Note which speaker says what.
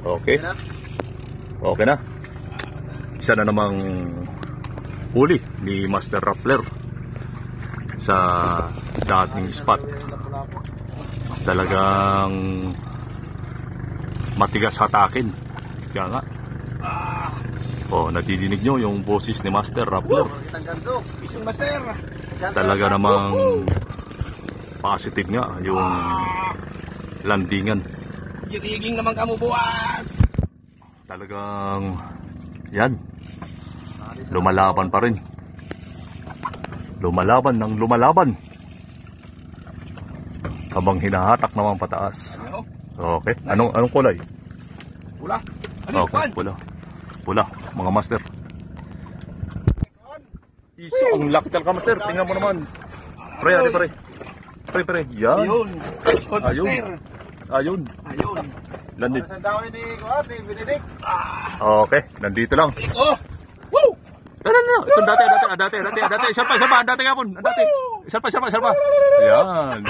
Speaker 1: Okay. Okay na. Isa na namang huli ni Master Rappler sa dating spot. Talagang matigas hatakin. Kaya nga. Oh, nadidinig nyo yung boses ni Master Rappler.
Speaker 2: Isang master.
Speaker 1: Talaga namang positive nga yung landingan.
Speaker 2: Giriging naman kamo buwas.
Speaker 1: Talagang yan. Lumalaban pa rin. Lumalaban ng lumalaban. Habang hinahatak naman pataas. Okay. Anong kulay?
Speaker 2: Pula. Ano
Speaker 1: Okay, pula. Pula, mga master. Iso, ang laki talaga master. Tingnan mo naman. Pre, ali pre. Pre. Yan.
Speaker 2: Ayun.
Speaker 1: Ayun. Ayun.
Speaker 2: Ayun.
Speaker 1: Nandito.
Speaker 3: Sa dawin ni Kuwarte, Benedict.
Speaker 1: Okay, nandito lang.
Speaker 2: Oh. Woo!
Speaker 1: No. Ito dati. Isa pa. Dati nga po. Isa pa. Yan.